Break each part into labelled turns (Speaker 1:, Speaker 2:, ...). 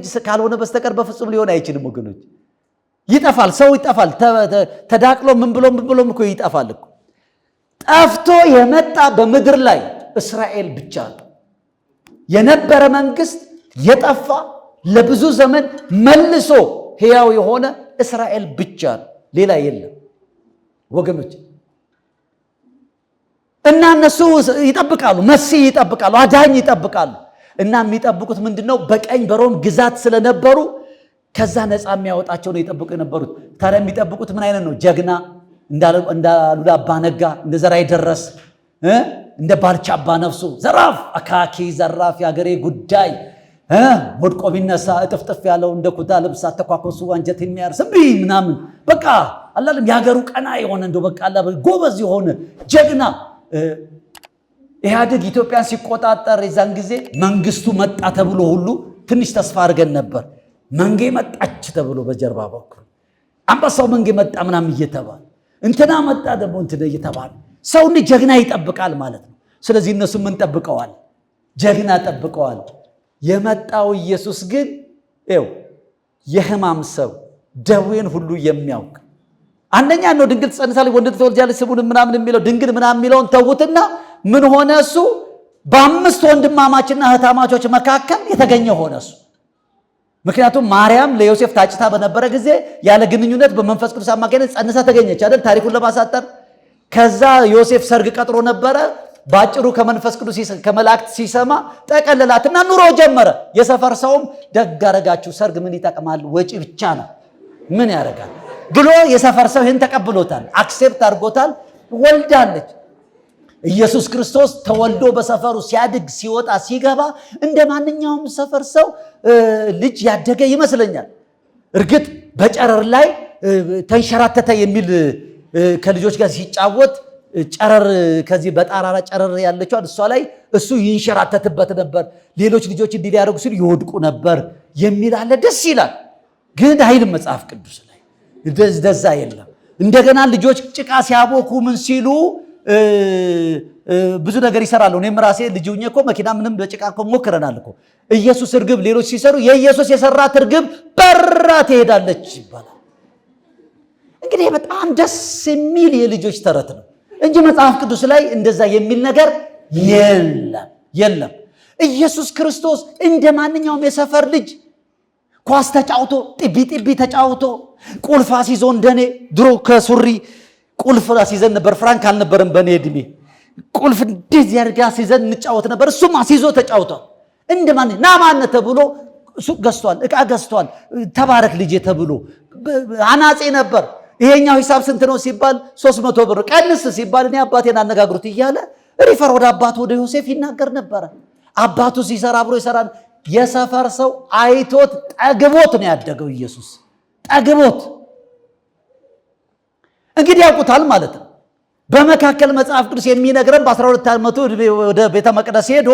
Speaker 1: ልጅ ካልሆነ በስተቀር በፍጹም ሊሆን አይችልም ወገኖች። ይጠፋል፣ ሰው ይጠፋል። ተዳቅሎ ምን ብሎም እኮ ይጠፋል እኮ። ጠፍቶ የመጣ በምድር ላይ እስራኤል ብቻ ነው። የነበረ መንግስት የጠፋ ለብዙ ዘመን መልሶ ሕያው የሆነ እስራኤል ብቻ ነው፣ ሌላ የለም ወገኖች። እና እነሱ ይጠብቃሉ፣ መሲህ ይጠብቃሉ፣ አዳኝ ይጠብቃሉ። እና የሚጠብቁት ምንድነው? በቀኝ በሮም ግዛት ስለነበሩ ከዛ ነፃ የሚያወጣቸው ነው ይጠብቁ የነበሩት። ታዲያ የሚጠብቁት ምን አይነት ነው? ጀግና እንደ አሉላ አባ ነጋ፣ እንደ ዘራይ ደረስ፣ እንደ ባልቻ አባ ነፍሱ፣ ዘራፍ አካኪ ዘራፍ፣ የአገሬ ጉዳይ ወድቆ ቢነሳ እጥፍጥፍ ያለው እንደ ኩታ ልብስ አተኳኮሱ አንጀት የሚያርስ ምናምን በቃ አላለም። የሀገሩ ቀና የሆነ እንደው በቃ አላ ጎበዝ የሆነ ጀግና። ኢህአዴግ ኢትዮጵያን ሲቆጣጠር የዛን ጊዜ መንግስቱ መጣ ተብሎ ሁሉ ትንሽ ተስፋ አድርገን ነበር። መንጌ መጣች ተብሎ በጀርባ በኩል አንበሳው መንጌ መጣ ምናምን እየተባለ እንትና መጣ ደግሞ እንትና እየተባለ ሰው እንደ ጀግና ይጠብቃል ማለት ነው። ስለዚህ እነሱ ምን ጠብቀዋል? ጀግና ጠብቀዋል። የመጣው ኢየሱስ ግን የሕማም ሰው፣ ደዌን ሁሉ የሚያውቅ አንደኛ ነው። ድንግል ትጸንሳለች ወንድ ትወልጃለች ስሙን ምናምን የሚለው ድንግል ምናምን የሚለውን ተውትና ምን ሆነ? እሱ በአምስት ወንድማማችና እህታማቾች መካከል የተገኘ ሆነ እሱ። ምክንያቱም ማርያም ለዮሴፍ ታጭታ በነበረ ጊዜ ያለ ግንኙነት በመንፈስ ቅዱስ አማካኝነት ጸንሳ ተገኘች አይደል? ታሪኩን ለማሳጠር ከዛ ዮሴፍ ሰርግ ቀጥሮ ነበረ። ባጭሩ ከመንፈስ ቅዱስ ከመላእክት ሲሰማ ጠቀለላትና ኑሮ ጀመረ። የሰፈር ሰውም ደግ አረጋችሁ፣ ሰርግ ምን ይጠቅማል? ወጪ ብቻ ነው፣ ምን ያደርጋል ብሎ የሰፈር ሰው ይህን ተቀብሎታል፣ አክሴፕት አድርጎታል። ወልዳለች። ኢየሱስ ክርስቶስ ተወልዶ በሰፈሩ ሲያድግ ሲወጣ ሲገባ እንደ ማንኛውም ሰፈር ሰው ልጅ ያደገ ይመስለኛል። እርግጥ በጨረር ላይ ተንሸራተተ የሚል ከልጆች ጋር ሲጫወት ጨረር ከዚህ በጣራራ ጨረር ያለችው እሷ ላይ እሱ ይንሸራተትበት ነበር። ሌሎች ልጆች እንዲህ ሊያደርጉ ሲሉ ይወድቁ ነበር የሚል አለ። ደስ ይላል። ግን አይልም መጽሐፍ ቅዱስ ላይ እንደዛ የለም። እንደገና ልጆች ጭቃ ሲያቦኩ ምን ሲሉ ብዙ ነገር ይሰራሉ። እኔም ራሴ ልጅ ሆኜ እኮ መኪና ምንም በጭቃ እኮ ሞክረናል እኮ። ኢየሱስ እርግብ ሌሎች ሲሰሩ የኢየሱስ የሰራት እርግብ በራ ትሄዳለች ይባላል። እንግዲህ በጣም ደስ የሚል የልጆች ተረት ነው እንጂ መጽሐፍ ቅዱስ ላይ እንደዛ የሚል ነገር የለም። ኢየሱስ ክርስቶስ እንደ ማንኛውም የሰፈር ልጅ ኳስ ተጫውቶ ጢቢ ተጫውቶ ቁልፍ አስይዞ እንደኔ ድሮ ከሱሪ ቁልፍ አስይዘን ነበር። ፍራንክ አልነበረም በኔ እድሜ። ቁልፍ እንደዚህ አድርጋ አስይዘን እንጫወት ነበር። እሱም አስይዞ ተጫውቷል። እንደማን ናማነ ተብሎ ሱቅ ገዝቷል፣ ዕቃ ገዝቷል። ተባረክ ልጄ ተብሎ አናጺ ነበር። ይሄኛው ሂሳብ ስንት ነው ሲባል 300 ብር ቀንስ ሲባል እኔ አባቴን አነጋግሩት እያለ ሪፈር ወደ አባቱ ወደ ዮሴፍ ይናገር ነበር። አባቱ ሲሰራ አብሮ ይሰራል። የሰፈር ሰው አይቶት ጠግቦት ነው ያደገው። ኢየሱስ ጠግቦት እንግዲህ ያውቁታል ማለት ነው። በመካከል መጽሐፍ ቅዱስ የሚነግረን በ12 ዓመቱ ወደ ቤተ መቅደስ ሄዶ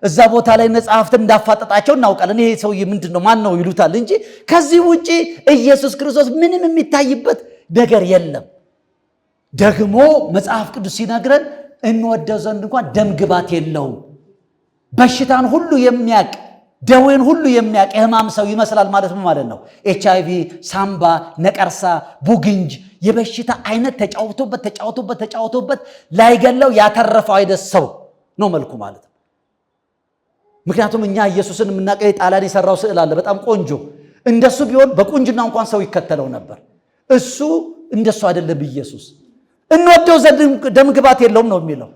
Speaker 1: እዛ ቦታ ላይ መጽሐፍትን እንዳፋጠጣቸው እናውቃለን። ይሄ ሰውዬ ምንድነው ማን ነው ይሉታል እንጂ ከዚህ ውጪ ኢየሱስ ክርስቶስ ምንም የሚታይበት ነገር የለም። ደግሞ መጽሐፍ ቅዱስ ሲነግረን እንወደው ዘንድ እንኳን ደም ግባት የለውም። በሽታን ሁሉ የሚያቅ ደዌን ሁሉ የሚያቅ የሕማም ሰው ይመስላል ማለት ምን ማለት ነው? HIV፣ ሳምባ፣ ነቀርሳ፣ ቡግንጅ የበሽታ አይነት ተጫውቶበት ላይገለው ያተረፈው አይነት ሰው ነው መልኩ ማለት ነው። ምክንያቱም እኛ ኢየሱስን የምናውቀው ጣሊያን የሰራው ስዕል አለ በጣም ቆንጆ። እንደሱ ቢሆን በቁንጅና እንኳን ሰው ይከተለው ነበር። እሱ እንደሱ አይደለም። ኢየሱስ እንወደው ዘንድ ደም ግባት የለውም ነው የሚለው።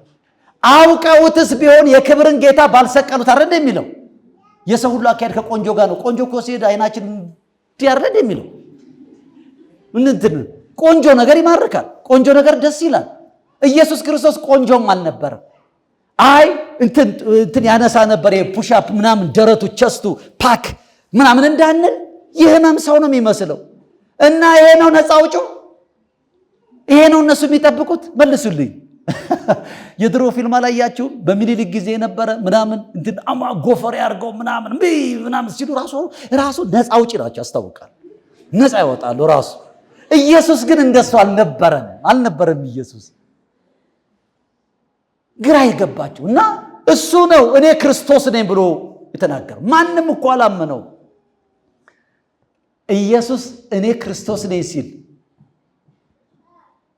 Speaker 1: አውቀውትስ ቢሆን የክብርን ጌታ ባልሰቀሉት አይደል የሚለው። የሰው ሁሉ አካሄድ ከቆንጆ ጋር ነው። ቆንጆ እኮ ሲሄድ አይናችን ያረድ የሚለው እንትን ቆንጆ ነገር ይማርካል። ቆንጆ ነገር ደስ ይላል። ኢየሱስ ክርስቶስ ቆንጆም አልነበረም። አይ እንትን ያነሳ ነበር የፑሻፕ ምናምን ደረቱ ቸስቱ ፓክ ምናምን እንዳንል የሕመም ሰው ነው የሚመስለው። እና ይሄ ነው ነፃ አውጪው፣ ይሄ ነው እነሱ የሚጠብቁት። መልሱልኝ። የድሮ ፊልም አላያችሁ? በሚኒሊክ ጊዜ የነበረ ምናምን እንትን ጎፈር ያርገው ምናምን ሲሉ ራሱ ነፃ አውጪ ናቸው ያስታውቃል። ነፃ ይወጣሉ ራሱ። ኢየሱስ ግን እንደሱ አልነበረም። ኢየሱስ ግራ ይገባቸው እና እሱ ነው እኔ ክርስቶስ ነኝ ብሎ የተናገረው። ማንም እኮ አላመነው። ኢየሱስ እኔ ክርስቶስ ነኝ ሲል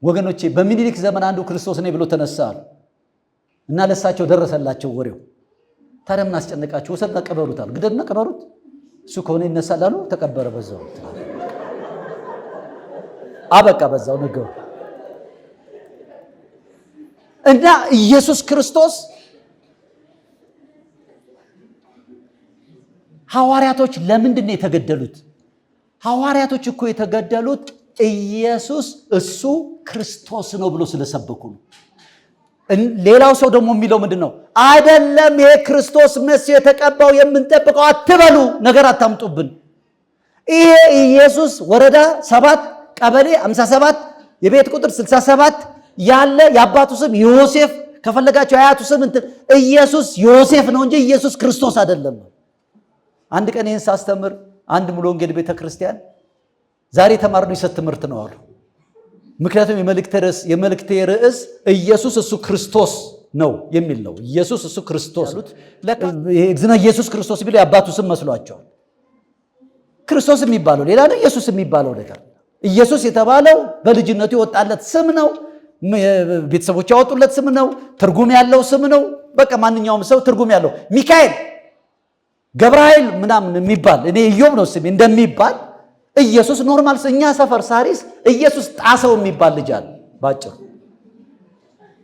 Speaker 1: ወገኖቼ በሚኒሊክ ዘመን አንዱ ክርስቶስ ነኝ ብሎ ተነሳሉ እና ለሳቸው ደረሰላቸው ወሬው። ታዲያ ምን አስጨነቃችሁ? ወሰድና ቀበሩታል። ግደልና ቀበሩት። እሱ ከሆነ ይነሳላሉ። ተቀበረ። በዛው አበቃ። በዛው ነገሩ እና ኢየሱስ ክርስቶስ ሐዋርያቶች ለምንድን ነው የተገደሉት? ሐዋርያቶች እኮ የተገደሉት ኢየሱስ እሱ ክርስቶስ ነው ብሎ ስለሰበኩ ነው። ሌላው ሰው ደግሞ የሚለው ምንድነው? አይደለም ይሄ ክርስቶስ መሲህ የተቀባው የምንጠብቀው አትበሉ፣ ነገር አታምጡብን። ይሄ ኢየሱስ ወረዳ 7 ቀበሌ 57 የቤት ቁጥር 67 ያለ የአባቱ ስም ዮሴፍ ከፈለጋቸው አያቱ ስም ኢየሱስ ዮሴፍ ነው እንጂ ኢየሱስ ክርስቶስ አይደለም። አንድ ቀን ይህን ሳስተምር አንድ ሙሉ ወንጌል ቤተክርስቲያን ዛሬ የተማርነው የሰት ትምህርት ነው አሉ። ምክንያቱም የመልእክቴ ርዕስ ኢየሱስ እሱ ክርስቶስ ነው የሚል ነው። ኢየሱስ እሱ ክርስቶስ ለካ ኢየሱስ ክርስቶስ ቢለው የአባቱ ስም መስሏቸዋል። ክርስቶስ የሚባለው ሌላ ነው፣ ኢየሱስ የሚባለው ነገር። ኢየሱስ የተባለው በልጅነቱ የወጣለት ስም ነው። ቤተሰቦች ያወጡለት ስም ነው። ትርጉም ያለው ስም ነው። በቃ ማንኛውም ሰው ትርጉም ያለው ሚካኤል፣ ገብርኤል ምናምን የሚባል እኔ ኢዮብ ነው ስሜ እንደሚባል ኢየሱስ ኖርማል። እኛ ሰፈር ሳሪስ ኢየሱስ ጣሰው የሚባል ልጅ አለ። ባጭሩ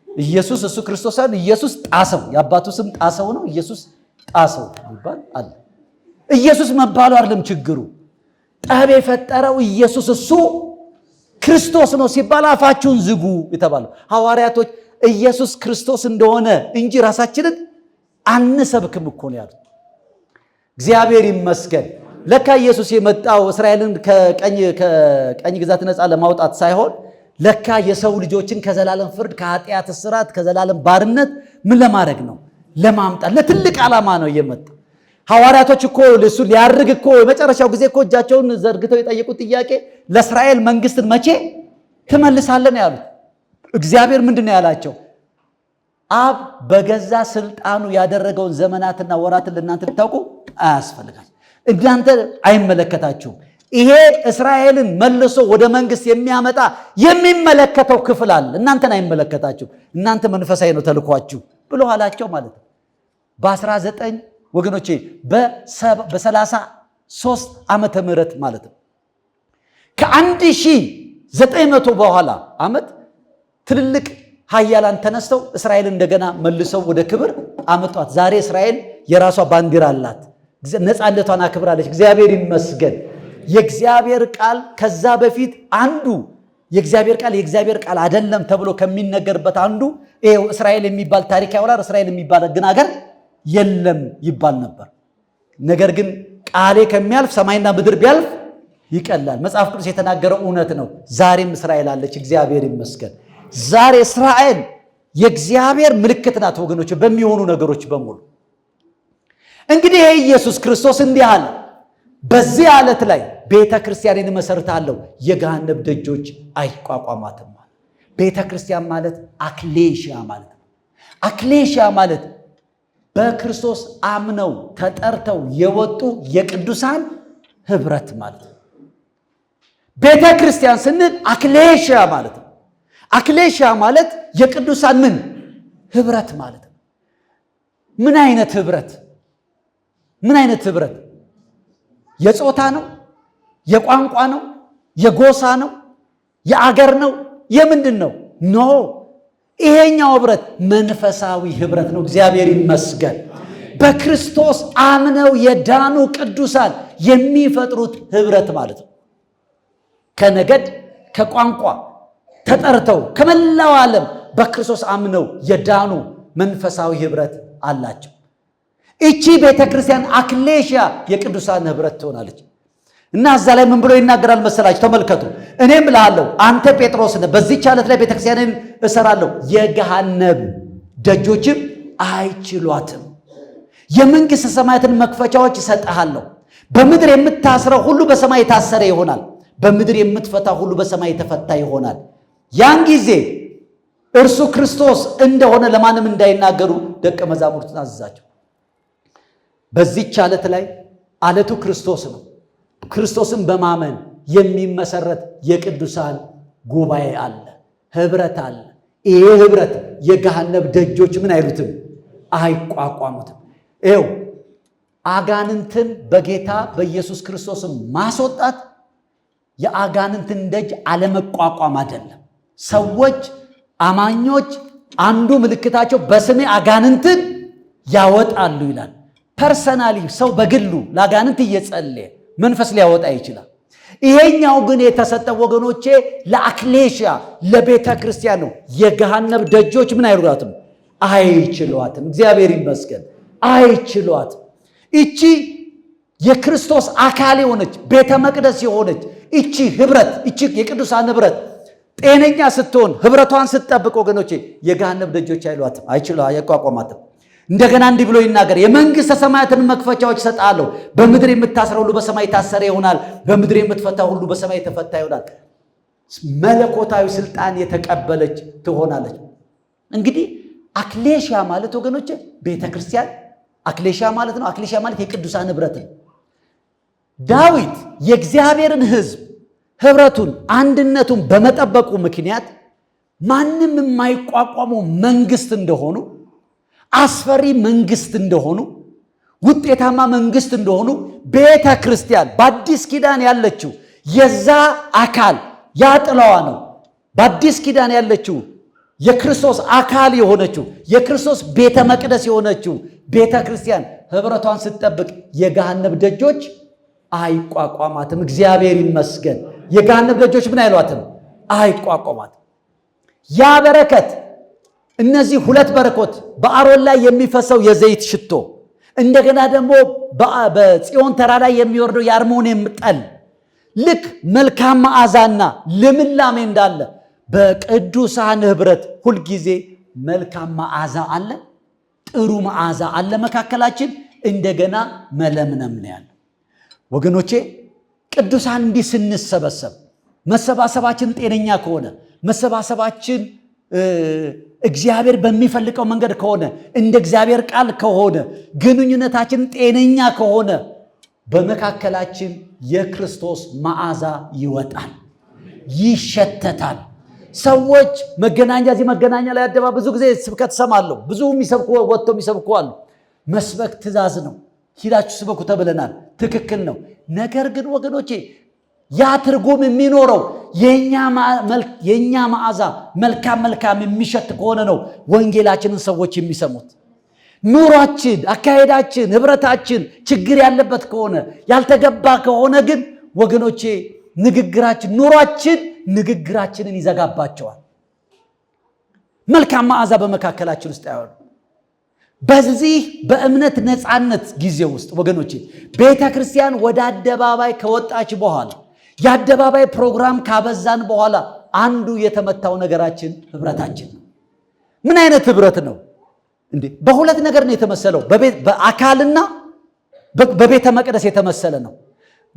Speaker 1: ኢየሱስ እሱ ክርስቶስ አይደል? ኢየሱስ ጣሰው የአባቱ ስም ጣሰው ነው። ኢየሱስ ጣሰው የሚባል አለ። ኢየሱስ መባሉ አይደለም ችግሩ። ጠብ የፈጠረው ኢየሱስ እሱ ክርስቶስ ነው ሲባል አፋችሁን ዝጉ የተባለው ሐዋርያቶች ኢየሱስ ክርስቶስ እንደሆነ እንጂ ራሳችንን አንሰብክም እኮ ነው ያሉት። እግዚአብሔር ይመስገን። ለካ ኢየሱስ የመጣው እስራኤልን ከቀኝ ግዛት ነፃ ለማውጣት ሳይሆን ለካ የሰው ልጆችን ከዘላለም ፍርድ፣ ከኃጢአት እስራት፣ ከዘላለም ባርነት ምን ለማድረግ ነው? ለማምጣት ለትልቅ ዓላማ ነው የመጣው። ሐዋርያቶች እኮ ለሱ ሊያርግ እኮ የመጨረሻው ጊዜ እኮ እጃቸውን ዘርግተው የጠየቁት ጥያቄ ለእስራኤል መንግስትን መቼ ትመልሳለን ያሉት። እግዚአብሔር ምንድነው ያላቸው? አብ በገዛ ስልጣኑ ያደረገውን ዘመናትና ወራትን ለእናንተ ልታውቁ አያስፈልጋል። እናንተ አይመለከታችሁም። ይሄ እስራኤልን መልሶ ወደ መንግስት የሚያመጣ የሚመለከተው ክፍል አለ። እናንተን አይመለከታችሁም። እናንተ መንፈሳዊ ነው ተልኳችሁ ብሎ አላቸው ማለት ነው። በ19 ወገኖቼ በ33 ዓመተ ምህረት ማለት ነው ከ1900 በኋላ ዓመት ትልልቅ ኃያላን ተነስተው እስራኤልን እንደገና መልሰው ወደ ክብር አመጧት። ዛሬ እስራኤል የራሷ ባንዲራ አላት። ነፃነቷን አክብራለች። እግዚአብሔር ይመስገን። የእግዚአብሔር ቃል ከዛ በፊት አንዱ የእግዚአብሔር ቃል አይደለም ተብሎ ከሚነገርበት አንዱ ይሄው እስራኤል የሚባል ታሪክ ያወራል። እስራኤል የሚባል ግን ሀገር የለም ይባል ነበር። ነገር ግን ቃሌ ከሚያልፍ ሰማይና ምድር ቢያልፍ ይቀላል። መጽሐፍ ቅዱስ የተናገረው እውነት ነው። ዛሬም እስራኤል አለች። እግዚአብሔር ይመስገን። ዛሬ እስራኤል የእግዚአብሔር ምልክት ናት ወገኖች፣ በሚሆኑ ነገሮች በሙሉ። እንግዲህ ይሄ ኢየሱስ ክርስቶስ እንዲህ አለ፣ በዚህ ዓለት ላይ ቤተ ክርስቲያንን እመሰርታለሁ፣ የገሃነም ደጆች አይቋቋማትም። ቤተ ክርስቲያን ማለት አክሌሽያ ማለት ነው። አክሌሽያ ማለት በክርስቶስ አምነው ተጠርተው የወጡ የቅዱሳን ህብረት ማለት ነው። ቤተ ክርስቲያን ስንል አክሌሽያ ማለት ነው። አክሌሽያ ማለት የቅዱሳን ምን ህብረት ማለት ነው። ምን አይነት ህብረት? ምን አይነት ህብረት? የጾታ ነው? የቋንቋ ነው? የጎሳ ነው? የአገር ነው? የምንድን ነው? ኖ፣ ይሄኛው ህብረት መንፈሳዊ ህብረት ነው። እግዚአብሔር ይመስገን። በክርስቶስ አምነው የዳኑ ቅዱሳን የሚፈጥሩት ህብረት ማለት ነው። ከነገድ ከቋንቋ ተጠርተው ከመላው ዓለም በክርስቶስ አምነው የዳኑ መንፈሳዊ ህብረት አላቸው። እቺ ቤተክርስቲያን አክሌሽያ የቅዱሳን ህብረት ትሆናለች። እና እዛ ላይ ምን ብሎ ይናገራል መሰላችሁ? ተመልከቱ። እኔም እልሃለሁ አንተ ጴጥሮስ ነህ፣ በዚህች ዓለት ላይ ቤተክርስቲያንን እሰራለሁ፣ የገሃነም ደጆችም አይችሏትም። የመንግሥተ ሰማያትን መክፈቻዎች እሰጥሃለሁ። በምድር የምታስረው ሁሉ በሰማይ የታሰረ ይሆናል፣ በምድር የምትፈታ ሁሉ በሰማይ የተፈታ ይሆናል። ያን ጊዜ እርሱ ክርስቶስ እንደሆነ ለማንም እንዳይናገሩ ደቀ መዛሙርቱን አዘዛቸው። በዚህች ዓለት ላይ ዓለቱ ክርስቶስ ነው። ክርስቶስን በማመን የሚመሰረት የቅዱሳን ጉባኤ አለ፣ ህብረት አለ። ይሄ ህብረት የገሃነም ደጆች ምን አይሉትም? አይቋቋሙትም። ይኸው አጋንንትን በጌታ በኢየሱስ ክርስቶስ ማስወጣት የአጋንንትን ደጅ አለመቋቋም አይደለም። ሰዎች አማኞች አንዱ ምልክታቸው በስሜ አጋንንትን ያወጣሉ ይላል። ፐርሰናሊ ሰው በግሉ ለአጋንንት እየጸለየ መንፈስ ሊያወጣ ይችላል። ይሄኛው ግን የተሰጠው ወገኖቼ ለአክሌሽያ ለቤተ ክርስቲያን ነው። የገሃነም ደጆች ምን አይሏትም? አይችሏትም። እግዚአብሔር ይመስገን አይችሏትም። እቺ የክርስቶስ አካል የሆነች ቤተ መቅደስ የሆነች እቺ ህብረት፣ እቺ የቅዱሳን ህብረት ጤነኛ ስትሆን ህብረቷን ስትጠብቅ ወገኖቼ የገሃነም ደጆች አይሏትም፣ አይቋቋማትም። እንደገና እንዲህ ብሎ ይናገር፣ የመንግሥተ ሰማያትን መክፈቻዎች እሰጥሃለሁ፣ በምድር የምታስረው ሁሉ በሰማይ የታሰረ ይሆናል፣ በምድር የምትፈታ ሁሉ በሰማይ የተፈታ ይሆናል። መለኮታዊ ስልጣን የተቀበለች ትሆናለች። እንግዲህ አክሌሽያ ማለት ወገኖቼ ቤተ ክርስቲያን አክሌሽያ ማለት ነው። አክሌሽያ ማለት የቅዱሳን ህብረት ነው። ዳዊት የእግዚአብሔርን ህዝብ ህብረቱን አንድነቱን በመጠበቁ ምክንያት ማንም የማይቋቋመው መንግስት እንደሆኑ፣ አስፈሪ መንግስት እንደሆኑ፣ ውጤታማ መንግስት እንደሆኑ ቤተ ክርስቲያን በአዲስ ኪዳን ያለችው የዛ አካል ያጥለዋ ነው። በአዲስ ኪዳን ያለችው የክርስቶስ አካል የሆነችው የክርስቶስ ቤተ መቅደስ የሆነችው ቤተ ክርስቲያን ህብረቷን ስትጠብቅ የገሃነም ደጆች አይቋቋማትም። እግዚአብሔር ይመስገን። የገሃነም ደጆች ምን አይሏትም? አይቋቋማትም። ያ በረከት እነዚህ ሁለት በረከት በአሮን ላይ የሚፈሰው የዘይት ሽቶ፣ እንደገና ደግሞ በጽዮን ተራራ ላይ የሚወርደው የአርሞኒየም ጠል ልክ መልካም መዓዛና ልምላሜ እንዳለ በቅዱሳን ህብረት ሁልጊዜ መልካም መዓዛ አለ፣ ጥሩ መዓዛ አለ መካከላችን። እንደገና መለምለም ነው ያለው ወገኖቼ። ቅዱሳን እንዲህ ስንሰበሰብ መሰባሰባችን ጤነኛ ከሆነ መሰባሰባችን እግዚአብሔር በሚፈልቀው መንገድ ከሆነ እንደ እግዚአብሔር ቃል ከሆነ ግንኙነታችን ጤነኛ ከሆነ በመካከላችን የክርስቶስ መዓዛ ይወጣል፣ ይሸተታል። ሰዎች መገናኛ እዚህ መገናኛ ላይ አደባባይ ብዙ ጊዜ ስብከት ሰማለሁ። ብዙ የሚሰብኩ ወጥተው የሚሰብኩ አሉ። መስበክ ትእዛዝ ነው። ሂዳችሁ ስበኩ ተብለናል። ትክክል ነው። ነገር ግን ወገኖቼ ያ ትርጉም የሚኖረው የኛ መዓዛ መልካም የሚሸት ከሆነ ነው ወንጌላችንን ሰዎች የሚሰሙት። ኑሯችን፣ አካሄዳችን፣ ህብረታችን ችግር ያለበት ከሆነ ያልተገባ ከሆነ ግን ወገኖቼ ንግግራችን፣ ኑሯችን ንግግራችንን ይዘጋባቸዋል። መልካም መዓዛ በመካከላችን ውስጥ አይሆንም። በዚህ በእምነት ነፃነት ጊዜ ውስጥ ወገኖቼ ቤተ ክርስቲያን ወደ አደባባይ ከወጣች በኋላ የአደባባይ ፕሮግራም ካበዛን በኋላ አንዱ የተመታው ነገራችን ህብረታችን ነው። ምን አይነት ህብረት ነው እንዴ? በሁለት ነገር ነው የተመሰለው። በአካልና በቤተ መቅደስ የተመሰለ ነው።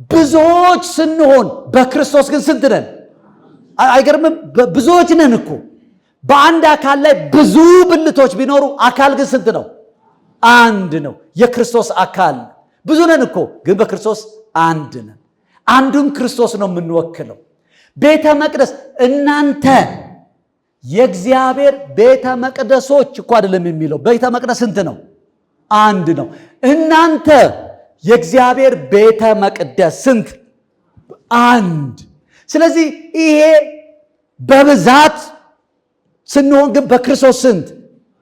Speaker 1: ብዙዎች ስንሆን በክርስቶስ ግን ስንት ነን? አይገርምም? ብዙዎች ነን እኮ። በአንድ አካል ላይ ብዙ ብልቶች ቢኖሩ አካል ግን ስንት ነው? አንድ ነው። የክርስቶስ አካል ብዙ ነን እኮ፣ ግን በክርስቶስ አንድ ነን። አንዱን ክርስቶስ ነው የምንወክለው። ቤተ መቅደስ እናንተ የእግዚአብሔር ቤተ መቅደሶች እኮ አይደለም የሚለው። ቤተ መቅደስ ስንት ነው? አንድ ነው። እናንተ የእግዚአብሔር ቤተ መቅደስ ስንት? አንድ። ስለዚህ ይሄ በብዛት ስንሆን ግን በክርስቶስ ስንት?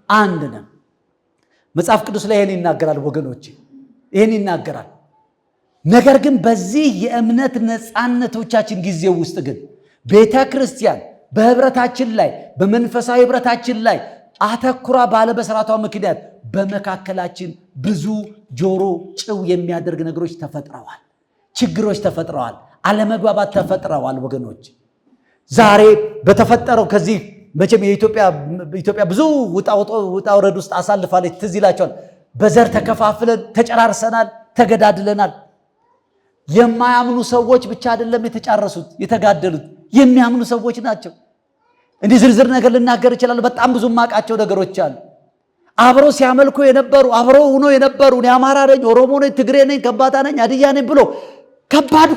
Speaker 1: አንድ ነን። መጽሐፍ ቅዱስ ላይ ይሄን ይናገራል ወገኖች፣ ይሄን ይናገራል። ነገር ግን በዚህ የእምነት ነፃነቶቻችን ጊዜ ውስጥ ግን ቤተ ክርስቲያን በህብረታችን ላይ በመንፈሳዊ ህብረታችን ላይ አተኩራ ባለመስራቷ ምክንያት በመካከላችን ብዙ ጆሮ ጭው የሚያደርግ ነገሮች ተፈጥረዋል፣ ችግሮች ተፈጥረዋል፣ አለመግባባት ተፈጥረዋል ወገኖች። ዛሬ በተፈጠረው ከዚህ መቼም የኢትዮጵያ ብዙ ውጣ ውረድ ውስጥ አሳልፋለች። ትዝ ይላቸዋል። በዘር ተከፋፍለን ተጨራርሰናል፣ ተገዳድለናል። የማያምኑ ሰዎች ብቻ አይደለም የተጫረሱት የተጋደሉት፣ የሚያምኑ ሰዎች ናቸው። እንዲህ ዝርዝር ነገር ልናገር ይችላል። በጣም ብዙ ማቃቸው ነገሮች አሉ። አብረው ሲያመልኩ የነበሩ አብረው ሆኖ የነበሩ እኔ አማራ ነኝ፣ ኦሮሞ ነኝ፣ ትግሬ ነኝ፣ ከምባታ ነኝ፣ ሀዲያ ነኝ ብሎ ከባድ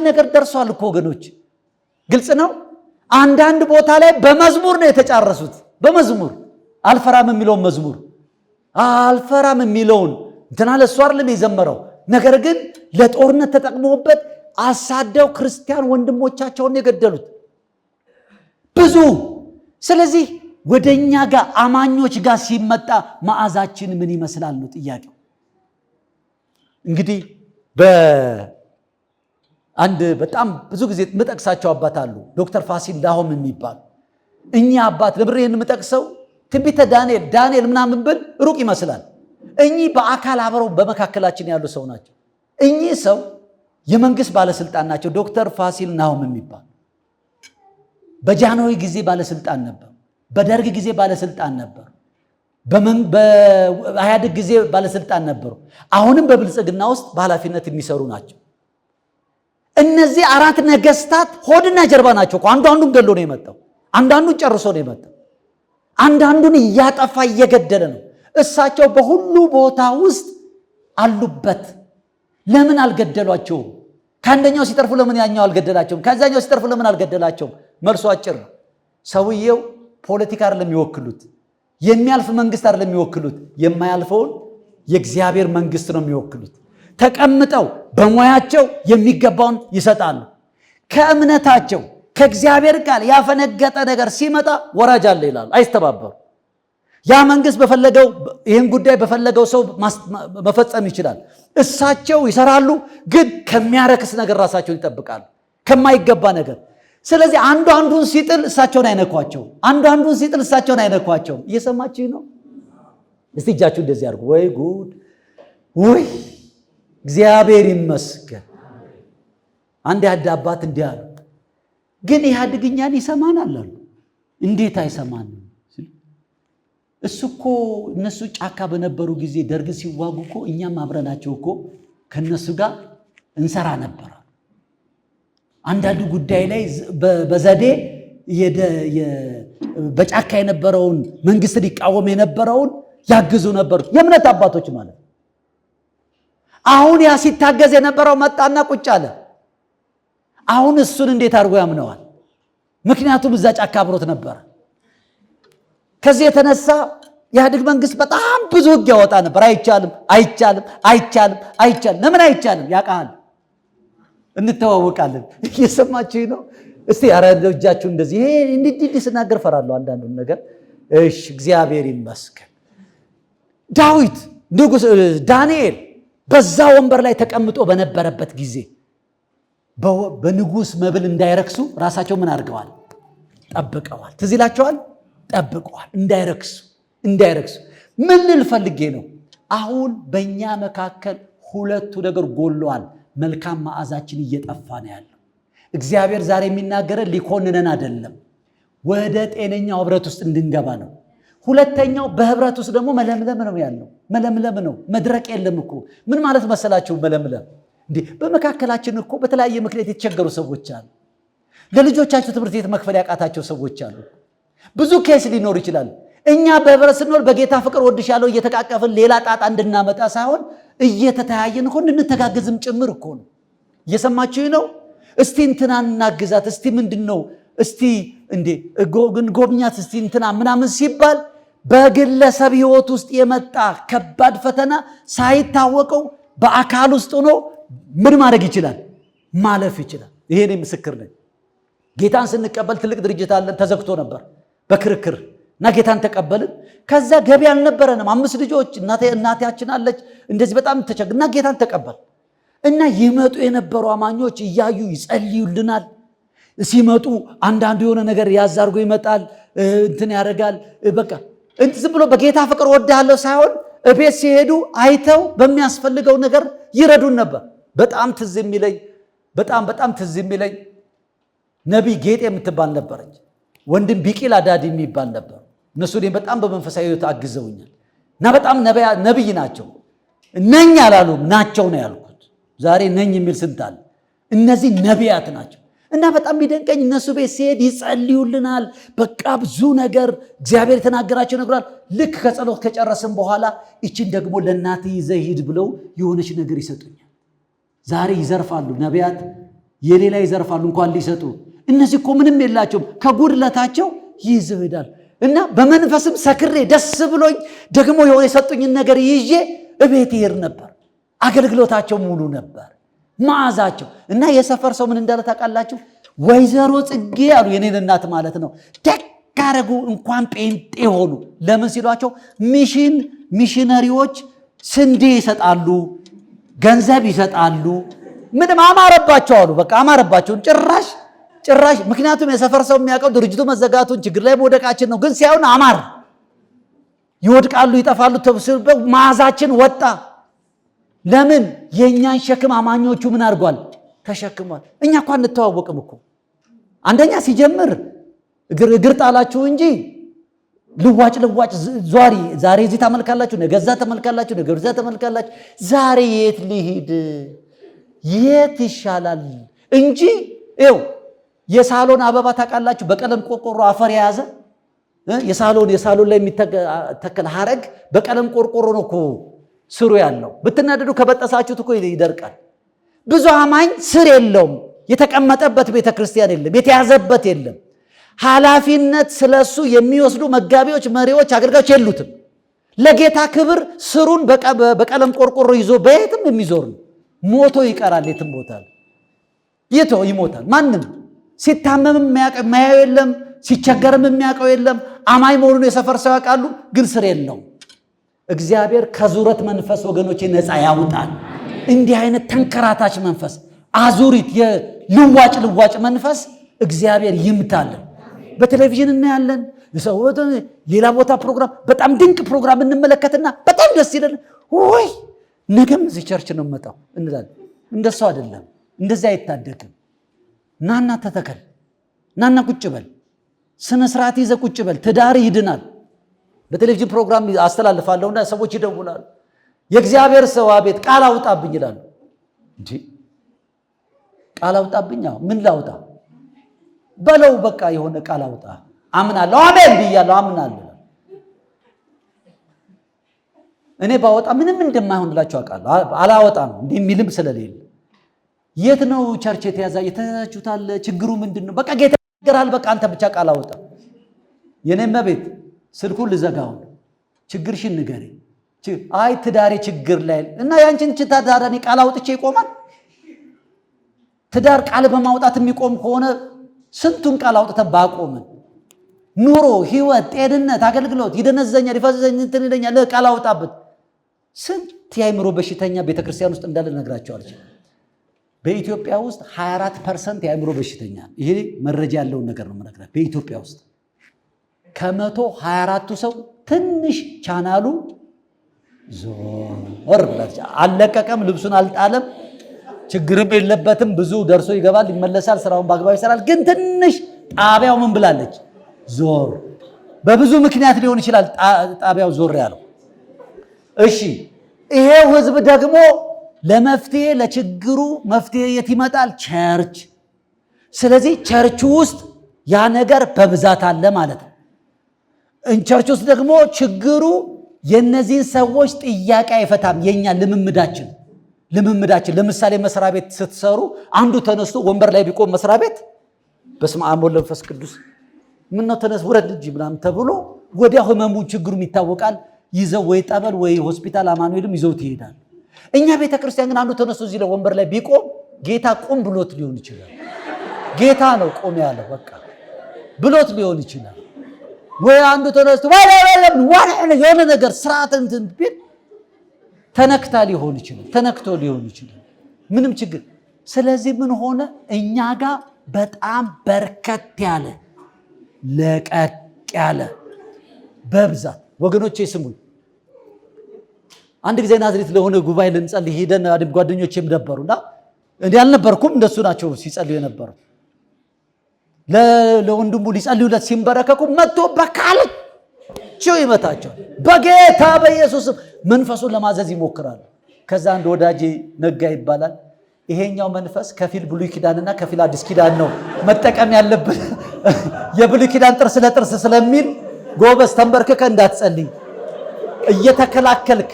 Speaker 1: ነገር ደርሷል እኮ ወገኖች። ግልጽ ነው። አንዳንድ ቦታ ላይ በመዝሙር ነው የተጫረሱት። በመዝሙር አልፈራም የሚለውን መዝሙር አልፈራም የሚለውን እንትና ለእሱ አይደለም የዘመረው። ነገር ግን ለጦርነት ተጠቅመውበት አሳደው ክርስቲያን ወንድሞቻቸውን የገደሉት ብዙ። ስለዚህ ወደኛ ጋር አማኞች ጋር ሲመጣ መዓዛችን ምን ይመስላል ነው ጥያቄው። እንግዲህ በአንድ በጣም ብዙ ጊዜ የምጠቅሳቸው አባት አሉ፣ ዶክተር ፋሲል ላሆም የሚባል። እኚህ አባት ለብሬ የምጠቅሰው ትንቢተ ዳንኤል ምናምን ብል ሩቅ ይመስላል። እኚህ በአካል አብረው በመካከላችን ያሉ ሰው ናቸው። እኚህ ሰው የመንግስት ባለስልጣን ናቸው። ዶክተር ፋሲል ላሆም የሚባል በጃንሆይ ጊዜ ባለስልጣን ነበር፣ በደርግ ጊዜ ባለስልጣን ነበር፣ በኢህአዴግ ጊዜ ባለስልጣን ነበሩ። አሁንም በብልጽግና ውስጥ በኃላፊነት የሚሰሩ ናቸው። እነዚህ አራት ነገስታት ሆድና ጀርባ ናቸው። አንዱን ገሎ ነው የመጣው፣ አንዳንዱን ጨርሶ ነው የመጣው፣ አንዳንዱን እያጠፋ እየገደለ ነው። እሳቸው በሁሉ ቦታ ውስጥ አሉበት። ለምን አልገደሏቸውም? ከአንደኛው ሲተርፉ ለምን ያኛው አልገደላቸውም? ከዛኛው ሲተርፉ ለምን አልገደላቸውም? መልሱ አጭር ነው። ሰውየው ፖለቲካ አይደለም የሚወክሉት፣ የሚያልፍ መንግስት አይደለም የሚወክሉት፣ የማያልፈውን የእግዚአብሔር መንግስት ነው የሚወክሉት። ተቀምጠው በሙያቸው የሚገባውን ይሰጣሉ። ከእምነታቸው ከእግዚአብሔር ቃል ያፈነገጠ ነገር ሲመጣ ወራጅ አለ ይላሉ። አይስተባበሩ። ያ መንግስት በፈለገው ይህን ጉዳይ በፈለገው ሰው መፈጸም ይችላል። እሳቸው ይሰራሉ፣ ግን ከሚያረክስ ነገር ራሳቸውን ይጠብቃሉ፣ ከማይገባ ነገር። ስለዚህ አንዱን ሲጥል እሳቸውን አይነኳቸው፣ አንዱን ሲጥል እሳቸውን አይነኳቸው። እየሰማችሁ ነው? እስቲ እጃችሁ እንደዚህ አድርጉ። ወይ ጉድ! ወይ እግዚአብሔር ይመስገን። አንድ ያድ አባት እንዲህ አሉ፣ ግን ኢህአዴግ እኛን ይሰማናል አሉ። እንዴት አይሰማንም? እሱ እኮ እነሱ ጫካ በነበሩ ጊዜ ደርግ ሲዋጉ እኮ እኛም አብረናቸው እኮ ከነሱ ጋር እንሰራ ነበር። አንዳንዱ ጉዳይ ላይ በዘዴ በጫካ የነበረውን መንግስት ሊቃወም የነበረውን ያግዙ ነበር። የእምነት አባቶች ማለት። አሁን ያ ሲታገዝ የነበረው መጣና ቁጭ አለ። አሁን እሱን እንዴት አድርጎ ያምነዋል? ምክንያቱም እዛ ጫካ አብሮት ነበር። ከዚህ የተነሳ የኢህአዴግ መንግስት በጣም ብዙ ህግ ያወጣ ነበር። አይቻልም። ለምን አይቻልም? ያውቃል። እንተዋወቃለን። እየሰማችሁ ነው? እስቲ ኧረ እጃችሁ እንደዚህ ይሄ እንዲህ ስናገር ፈራለሁ አንዳንዱን ነገር። እሺ፣ እግዚአብሔር ይመስገን። ዳዊት ንጉስ ዳንኤል በዛ ወንበር ላይ ተቀምጦ በነበረበት ጊዜ በንጉስ መብል እንዳይረክሱ ራሳቸው ምን አድርገዋል? ጠብቀዋል። ትዝ ይላቸዋል። ጠብቀዋል እንዳይረክሱ። ምን ልል ፈልጌ ነው? አሁን በእኛ መካከል ሁለቱ ነገር ጎሏል። መልካም መዓዛችን እየጠፋ ነው ያለው። እግዚአብሔር ዛሬ የሚናገረን ሊኮንነን አይደለም፣ ወደ ጤነኛው ህብረት ውስጥ እንድንገባ ነው። ሁለተኛው በህብረት ውስጥ ደግሞ መለምለም ነው ያለው። መለምለም ነው፣ መድረቅ የለም እኮ። ምን ማለት መሰላችሁ? መለምለም እንዴ! በመካከላችን እኮ በተለያየ ምክንያት የተቸገሩ ሰዎች አሉ። ለልጆቻቸው ትምህርት ቤት መክፈል ያቃታቸው ሰዎች አሉ። ብዙ ኬስ ሊኖር ይችላል። እኛ በህብረት ስንኖር በጌታ ፍቅር ወድሻለሁ እየተቃቀፍን ሌላ ጣጣ እንድናመጣ ሳይሆን እየተተያየን እኮ እንድንተጋገዝም ጭምር እኮ ነው። እየሰማችሁ ነው? እስቲ እንትናን እናግዛት፣ እስቲ ምንድነው፣ እስቲ እንዴ ጎብኛት፣ እስቲ እንትና ምናምን ሲባል በግለሰብ ህይወት ውስጥ የመጣ ከባድ ፈተና ሳይታወቀው በአካል ውስጥ ሆኖ ምን ማድረግ ይችላል? ማለፍ ይችላል። ይሄ እኔ ምስክር ነኝ። ጌታን ስንቀበል ትልቅ ድርጅት አለን፣ ተዘግቶ ነበር በክርክር እና ጌታን ተቀበልን። ከዛ ገቢ አልነበረንም፣ 5 ልጆች እናታችን አለች፣ እንደዚህ በጣም ተቸግር እና ጌታን ተቀበል እና ይመጡ የነበሩ አማኞች እያዩ ይጸልዩልናል። ሲመጡ አንዳንዱ የሆነ ነገር ያዛርጎ ይመጣል፣ እንትን ያደርጋል። በቃ ዝም ብሎ በጌታ ፍቅር ወዳለው ሳይሆን እቤት ሲሄዱ አይተው በሚያስፈልገው ነገር ይረዱን ነበር። በጣም ትዝ የሚለኝ ነቢይ ጌጤ የምትባል ነበረች። ወንድም ቢቂል አዳዲ የሚባል ነበር። እነሱ እኔም በጣም በመንፈሳዊ ሕይወት አግዘውኛል እና በጣም ነቢይ ናቸው። ነኝ አላሉም፣ ናቸው ነው ያልኩት። ዛሬ ነኝ የሚል ስንት አለ። እነዚህ ነቢያት ናቸው እና በጣም የሚደንቀኝ እነሱ ቤት ሲሄድ ይጸልዩልናል። በቃ ብዙ ነገር እግዚአብሔር የተናገራቸው ነግራል። ልክ ከጸሎት ከጨረስን በኋላ ይችን ደግሞ ለእናትህ ይዘህ ሂድ ብለው የሆነች ነገር ይሰጡኛል። ዛሬ ይዘርፋሉ፣ ነቢያት የሌላ ይዘርፋሉ እንኳን ሊሰጡ። እነዚህ እኮ ምንም የላቸውም፣ ከጉድለታቸው ይዘው ይሄዳል። እና በመንፈስም ሰክሬ ደስ ብሎኝ ደግሞ የሰጡኝን ነገር ይዤ እቤት ይሄድ ነበር። አገልግሎታቸው ሙሉ ነበር፣ መዓዛቸው። እና የሰፈር ሰው ምን እንዳለ ታውቃላችሁ? ወይዘሮ ጽጌ አሉ፣ የኔን እናት ማለት ነው። ደጋረጉ እንኳን ጴንጤ ሆኑ። ለምን ሲሏቸው ሚሽነሪዎች ስንዴ ይሰጣሉ፣ ገንዘብ ይሰጣሉ። ምንም አማረባቸው አሉ። በቃ አማረባቸውን ጭራሽ። ምክንያቱም የሰፈር ሰው የሚያውቀው ድርጅቱ መዘጋቱን ችግር ላይ መውደቃችን ነው። ግን ሲያዩን አማር፣ ይወድቃሉ፣ ይጠፋሉ ተብስበው መዓዛችን ወጣ። ለምን? የእኛን ሸክም አማኞቹ ምን አድርጓል? ተሸክሟል። እኛ እኮ አንተዋወቅም እኮ። አንደኛ ሲጀምር እግር ጣላችሁ እንጂ ልዋጭ ዟሪ። ዛሬ እዚህ ተመልካላችሁ፣ ነገ እዛ ተመልካላችሁ፣ ነገ እዛ ተመልካላችሁ። ዛሬ የት ልሂድ የት ይሻላል እንጂ ይኸው የሳሎን አበባ ታውቃላችሁ? በቀለም ቆርቆሮ አፈር የያዘ የሳሎን ላይ የሚተከል ሐረግ በቀለም ቆርቆሮ ነው እኮ ስሩ ያለው። ብትናደዱ ከበጠሳችሁት እኮ ይደርቃል። ብዙ አማኝ ስር የለውም። የተቀመጠበት ቤተክርስቲያን የለም፣ የተያዘበት የለም። ኃላፊነት ስለሱ የሚወስዱ መጋቢዎች፣ መሪዎች፣ አገልጋዮች የሉትም። ለጌታ ክብር ስሩን በቀለም ቆርቆሮ ይዞ በየትም የሚዞር ነው። ሞቶ ይቀራል። የትም ቦታ ይሞታል። ማንም ሲታመም የሚያየው የለም፣ ሲቸገርም የሚያውቀው የለም። አማኝ መሆኑን የሰፈር ሰው ያውቃሉ፣ ግን ስር የለውም። እግዚአብሔር ከዙረት መንፈስ ወገኖቼ ነፃ ያውጣል። እንዲህ አይነት ተንከራታች መንፈስ፣ አዙሪት፣ የልዋጭ መንፈስ እግዚአብሔር ይምታልን። በቴሌቪዥን እናያለን፣ ሌላ ቦታ ፕሮግራም፣ በጣም ድንቅ ፕሮግራም እንመለከትና በጣም ደስ ይላል። ወይ ነገም እዚህ ቸርች ነው መጣው እንላለን። እንደሱ አይደለም፣ እንደዚህ አይታደግም። ናና ተተከል፣ ናና ቁጭ በል፣ ስነ ስርዓት ይዘህ ቁጭ በል፣ ትዳር ይድናል። በቴሌቪዥን ፕሮግራም አስተላልፋለሁና ሰዎች ይደውላሉ። የእግዚአብሔር ሰው አቤት ቃል አውጣብኝ ይላሉ። እንጂ ቃል አውጣብኝ? ምን ላውጣ በለው፣ በቃ የሆነ ቃል አውጣ። አምናለሁ፣ አሜን ብያለሁ፣ አምናለሁ። እኔ ባወጣ ምንም እንደማይሆንላችሁ አውቃለሁ። አላወጣም እንዲህ የሚልም ስለሌለ። የት ነው ቸርች የተያዛችሁታል? ችግሩ ምንድን ነው? በቃ ጌታ ይገራል። በቃ አንተ ብቻ ቃል አውጣ። የኔም ቤት ስልኩን ልዘጋው፣ ችግርሽን ንገሪ። አይ ትዳሬ ችግር ላይ እና ያንቺን ታዳዳኒ ቃል አውጥቼ ይቆማል? ትዳር ቃል በማውጣት የሚቆም ከሆነ ስንቱን ቃል አውጥተን ባቆምን። ኑሮ፣ ህይወት፣ ጤንነት፣ አገልግሎት ይደነዘኛል፣ ይፈዘኛል፣ እንትን ይለኛል። ቃል አውጣበት። ስንት የአእምሮ በሽተኛ ቤተክርስቲያን ውስጥ እንዳለ ነግራቸዋለች። በኢትዮጵያ ውስጥ 24% የአእምሮ በሽተኛ። ይሄ መረጃ ያለውን ነገር ነው የምነግራችሁ። በኢትዮጵያ ውስጥ ከ124ቱ ሰው ትንሽ ቻናሉ ዞር ብላች አልለቀቀም፣ ልብሱን አልጣለም፣ ችግርም የለበትም። ብዙ ደርሶ ይገባል፣ ይመለሳል፣ ስራውን በአግባብ ይሰራል። ግን ትንሽ ጣቢያው ምን ብላለች? ዞር። በብዙ ምክንያት ሊሆን ይችላል ጣቢያው ዞር ያለው። እሺ ይሄው ህዝብ ደግሞ ለመፍትሄ ለችግሩ መፍትሄ የት ይመጣል? ቸርች። ስለዚህ ቸርች ውስጥ ያ ነገር በብዛት አለ ማለት ነው። ቸርች ውስጥ ደግሞ ችግሩ የነዚህን ሰዎች ጥያቄ አይፈታም። የኛ ልምምዳችን ለምሳሌ መስሪያ ቤት ስትሰሩ አንዱ ተነስቶ ወንበር ላይ ቢቆም መስሪያ ቤት በስመ አብ ወወልድ ወመንፈስ ቅዱስ ምን ነው ተነስ ውረድ እንጂ ምናምን ተብሎ ወዲያው ህመሙ ችግሩም ይታወቃል። ይዘው ወይ ጠበል ወይ ሆስፒታል አማኑኤልም ይዘውት ይሄዳል። እኛ ቤተክርስቲያን ግን አንዱ ተነስቶ እዚህ ላይ ወንበር ላይ ቢቆም ጌታ ቁም ብሎት ሊሆን ይችላል። ጌታ ነው ቆም ያለው በቃ ብሎት ሊሆን ይችላል። ወይ አንዱ ተነስቶ የሆነ ነገር ስርዓት እንትን ቢል ተነክቶ ሊሆን ይችላል። ምንም ችግር። ስለዚህ ምን ሆነ? እኛ ጋር በጣም በርከት ያለ ለቀቅ ያለ በብዛት ወገኖቼ ስሙኝ። አንድ ጊዜ ናዝሬት ለሆነ ጉባኤ ልንጸልይ ሄደን ጓደኞቼም ነበሩና እኔ አልነበርኩም፣ እንደሱ ናቸው ሲጸልዩ የነበሩ። ለወንድሙ ሊጸልዩለት ሲንበረከኩ መጥቶ በካልቸው ይመታቸዋል። በጌታ በኢየሱስ መንፈሱን ለማዘዝ ይሞክራሉ። ከዛ አንድ ወዳጄ ነጋ ይባላል። ይሄኛው መንፈስ ከፊል ብሉይ ኪዳንና ከፊል አዲስ ኪዳን ነው መጠቀም ያለብን። የብሉይ ኪዳን ጥርስ ለጥርስ ስለሚል ጎበዝ ተንበርክከ እንዳትጸልይ እየተከላከልክ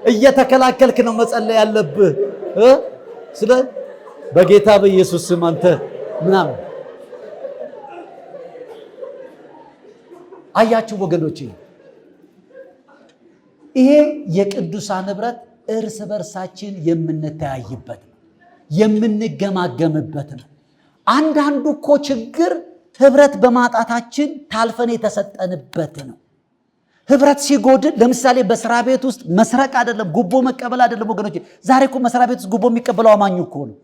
Speaker 1: እየተከላከልክ ነው መጸለይ ያለብህ። ስለ በጌታ በኢየሱስ ስም አንተ ምናምን አያችሁ ወገኖቼ፣ ይሄ የቅዱሳን ህብረት እርስ በርሳችን የምንተያይበት ነው፣ የምንገማገምበት ነው። አንዳንዱ እኮ ችግር ህብረት በማጣታችን ታልፈን የተሰጠንበት ነው። ህብረት ሲጎድል፣ ለምሳሌ በስራ ቤት ውስጥ መስረቅ አይደለም ጉቦ መቀበል አይደለም ወገኖቼ። ዛሬ እኮ መስሪያ ቤት ውስጥ ጉቦ የሚቀበለው አማኙ እኮ ነው።